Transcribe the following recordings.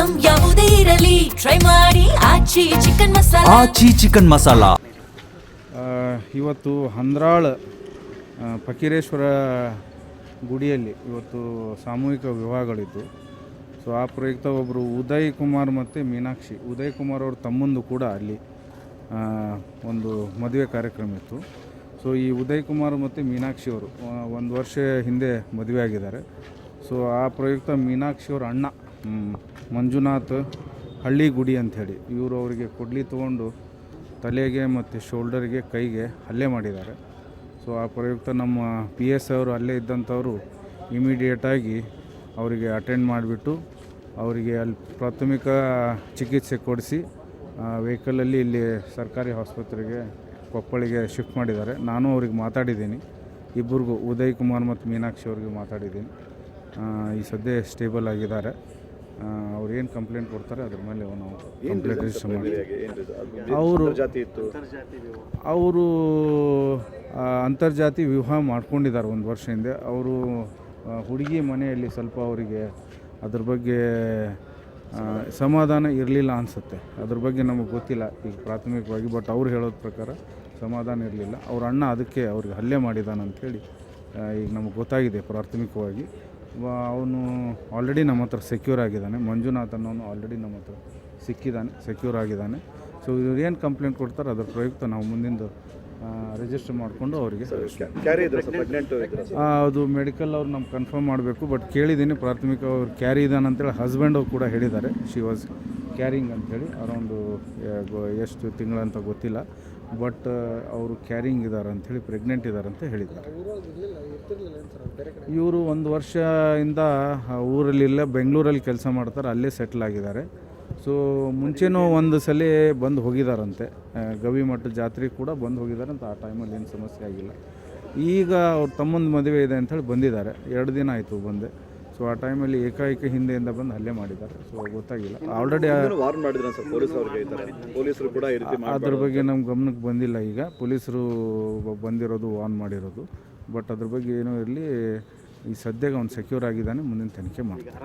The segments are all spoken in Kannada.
ಐಟಂ ಯಾವುದೇ ಇರಲಿ ಟ್ರೈ ಮಾಡಿ ಆಚಿ ಚಿಕನ್ ಮಸಾಲಾ. ಇವತ್ತು ಹಂದ್ರಾಳ್ ಫಕೀರೇಶ್ವರ ಗುಡಿಯಲ್ಲಿ ಇವತ್ತು ಸಾಮೂಹಿಕ ವಿವಾಹಗಳಿದ್ದು. ಸೊ ಆ ಪ್ರಯುಕ್ತ ಒಬ್ಬರು ಉದಯ್ ಕುಮಾರ್ ಮತ್ತು ಮೀನಾಕ್ಷಿ, ಉದಯ್ ಕುಮಾರ್ ಅವ್ರ ತಮ್ಮಂದು ಕೂಡ ಅಲ್ಲಿ ಒಂದು ಮದುವೆ ಕಾರ್ಯಕ್ರಮ ಇತ್ತು. ಸೊ ಈ ಉದಯ್ ಕುಮಾರ್ ಮತ್ತು ಮೀನಾಕ್ಷಿ ಅವರು 1 ವರ್ಷ ಹಿಂದೆ ಮದುವೆ ಆಗಿದ್ದಾರೆ. ಸೊ ಆ ಪ್ರಯುಕ್ತ ಮೀನಾಕ್ಷಿ ಅವ್ರ ಅಣ್ಣ ಮಂಜುನಾಥ್ ಹಳ್ಳಿಗುಡಿ ಅಂಥೇಳಿ ಇವರು ಅವರಿಗೆ ಕೊಡ್ಲಿ ತೊಗೊಂಡು ತಲೆಗೆ ಮತ್ತು ಶೋಲ್ಡರ್ಗೆ ಕೈಗೆ ಹಲ್ಲೆ ಮಾಡಿದ್ದಾರೆ. ಸೊ ಆ ಪ್ರಯುಕ್ತ ನಮ್ಮ PS ಅವರು ಅಲ್ಲೇ ಇದ್ದಂಥವರು ಇಮಿಡಿಯೇಟಾಗಿ ಅವರಿಗೆ ಅಟೆಂಡ್ ಮಾಡಿಬಿಟ್ಟು ಅವರಿಗೆ ಅಲ್ಲಿ ಪ್ರಾಥಮಿಕ ಚಿಕಿತ್ಸೆ ಕೊಡಿಸಿ ವೆಹಿಕಲಲ್ಲಿ ಇಲ್ಲಿ ಸರ್ಕಾರಿ ಆಸ್ಪತ್ರೆಗೆ ಕೊಪ್ಪಳಿಗೆ ಶಿಫ್ಟ್ ಮಾಡಿದ್ದಾರೆ. ನಾನು ಅವ್ರಿಗೆ ಮಾತಾಡಿದ್ದೀನಿ, ಇಬ್ಬರಿಗೂ ಉದಯ್ ಕುಮಾರ್ ಮತ್ತು ಮೀನಾಕ್ಷಿ ಅವ್ರಿಗೆ ಮಾತಾಡಿದ್ದೀನಿ. ಈ ಸದ್ಯ ಸ್ಟೇಬಲ್ ಆಗಿದ್ದಾರೆ. ಅವ್ರು ಏನು ಕಂಪ್ಲೇಂಟ್ ಕೊಡ್ತಾರೆ ಅದ್ರ ಮೇಲೆ ನಾವು ಕಂಪ್ಲೇಂಟ್ ರಿಜಿಸ್ಟರ್ ಮಾಡ್ತೀವಿ. ಅವರು ಅಂತರ್ಜಾತಿ ವಿವಾಹ ಮಾಡ್ಕೊಂಡಿದ್ದಾರೆ 1 ವರ್ಷ ಹಿಂದೆ. ಅವರು ಹುಡುಗಿ ಮನೆಯಲ್ಲಿ ಸ್ವಲ್ಪ ಅವರಿಗೆ ಅದ್ರ ಬಗ್ಗೆ ಸಮಾಧಾನ ಇರಲಿಲ್ಲ ಅನಿಸುತ್ತೆ. ಅದ್ರ ಬಗ್ಗೆ ನಮಗೆ ಗೊತ್ತಿಲ್ಲ ಈಗ ಪ್ರಾಥಮಿಕವಾಗಿ, ಬಟ್ ಅವ್ರು ಹೇಳೋದ ಪ್ರಕಾರ ಸಮಾಧಾನ ಇರಲಿಲ್ಲ. ಅವ್ರ ಅಣ್ಣ ಅದಕ್ಕೆ ಅವ್ರಿಗೆ ಹಲ್ಲೆ ಮಾಡಿದಾನಂಥೇಳಿ ಈಗ ನಮಗೆ ಗೊತ್ತಾಗಿದೆ ಪ್ರಾಥಮಿಕವಾಗಿ. ಅವನು ಆಲ್ರೆಡಿ ನಮ್ಮ ಹತ್ರ ಸೆಕ್ಯೂರ್ ಆಗಿದ್ದಾನೆ. ಮಂಜುನಾಥ್ ಅನ್ನೋನು ಆಲ್ರೆಡಿ ನಮ್ಮ ಹತ್ರ ಸಿಕ್ಕಿದ್ದಾನೆ, ಸೆಕ್ಯೂರ್ ಆಗಿದ್ದಾನೆ. ಸೊ ಇವ್ರು ಏನು ಕಂಪ್ಲೇಂಟ್ ಕೊಡ್ತಾರೆ ಅದರ ಪ್ರಯುಕ್ತ ನಾವು ಮುಂದಿಂದು ರಿಜಿಸ್ಟರ್ ಮಾಡಿಕೊಂಡು ಅವರಿಗೆ ಅದು ಮೆಡಿಕಲ್ ಅವ್ರು ನಮ್ಗೆ ಕನ್ಫರ್ಮ್ ಮಾಡಬೇಕು. ಬಟ್ ಕೇಳಿದ್ದೀನಿ ಪ್ರಾಥಮಿಕ ಅವ್ರು ಕ್ಯಾರಿ ಇದ್ದಾನೆ ಅಂತೇಳಿ ಹಸ್ಬೆಂಡ್ ಅವ್ರು ಕೂಡ ಹೇಳಿದ್ದಾರೆ. ಶಿ ವಾಸ್ ಕ್ಯಾರಿಂಗ್ ಅಂಥೇಳಿ ಅರೌಂಡು ಎಷ್ಟು ತಿಂಗಳಂತ ಗೊತ್ತಿಲ್ಲ, ಬಟ್ ಅವರು ಕ್ಯಾರಿಂಗ್ ಇದ್ದಾರೆ ಅಂಥೇಳಿ, ಪ್ರೆಗ್ನೆಂಟ್ ಇದ್ದಾರೆ ಅಂತ ಹೇಳಿದ್ದಾರೆ. ಇವರು 1 ವರ್ಷದಿಂದ ಊರಲ್ಲಿಲ್ಲ, ಬೆಂಗಳೂರಲ್ಲಿ ಕೆಲಸ ಮಾಡ್ತಾರೆ, ಅಲ್ಲೇ ಸೆಟ್ಲ್ ಆಗಿದ್ದಾರೆ. ಸೊ ಮುಂಚೆನೂ ಒಂದು ಸಲ ಬಂದು ಹೋಗಿದ್ದಾರಂತೆ, ಗವಿಮಠ ಜಾತ್ರೆ ಕೂಡ ಬಂದು ಹೋಗಿದ್ದಾರಂತ. ಆ ಟೈಮಲ್ಲಿ ಏನು ಸಮಸ್ಯೆ ಆಗಿಲ್ಲ. ಈಗ ಅವ್ರ ತಮ್ಮಂದು ಮದುವೆ ಇದೆ ಅಂಥೇಳಿ ಬಂದಿದ್ದಾರೆ. 2 ದಿನ ಆಯಿತು ಬಂದೆ. ಸೊ ಆ ಟೈಮಲ್ಲಿ ಏಕಾಏಕಿ ಹಿಂದೆಯಿಂದ ಬಂದು ಹಲ್ಲೆ ಮಾಡಿದ್ದಾರೆ. ಸೊ ಗೊತ್ತಾಗಿಲ್ಲ. ಆಲ್ರೆಡಿ ಅದ್ರ ಬಗ್ಗೆ ನಮ್ಮ ಗಮನಕ್ಕೆ ಬಂದಿಲ್ಲ. ಈಗ ಪೊಲೀಸರು ಬಂದಿರೋದು, ವಾರ್ನ್ ಮಾಡಿರೋದು. ಬಟ್ ಅದ್ರ ಬಗ್ಗೆ ಏನೋ ಇರಲಿ, ಈ ಸದ್ಯಕ್ಕೆ ಅವ್ನು ಸೆಕ್ಯೂರ್ ಆಗಿದ್ದಾನೆ, ಮುಂದಿನ ತನಿಖೆ ಮಾಡ್ತಾರೆ.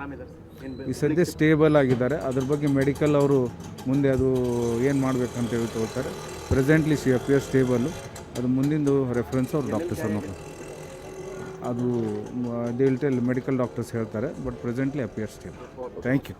ಈ ಸದ್ಯ ಸ್ಟೇಬಲ್ ಆಗಿದ್ದಾರೆ. ಅದ್ರ ಬಗ್ಗೆ ಮೆಡಿಕಲ್ ಅವರು ಮುಂದೆ ಅದು ಏನು ಮಾಡಬೇಕಂತ ಹೇಳಿ ತಗೋತಾರೆ. Presently she appear stable. ಅದು ಮುಂದಿಂದು ರೆಫರೆನ್ಸ್ ಅವ್ರು ಡಾಕ್ಟರ್ಸ್ ಅನ್ನೋದು ಅದು ಡಿಟೇಲ್ ಮೆಡಿಕಲ್ ಡಾಕ್ಟರ್ಸ್ ಹೇಳ್ತಾರೆ. But presently appear stable. Thank you.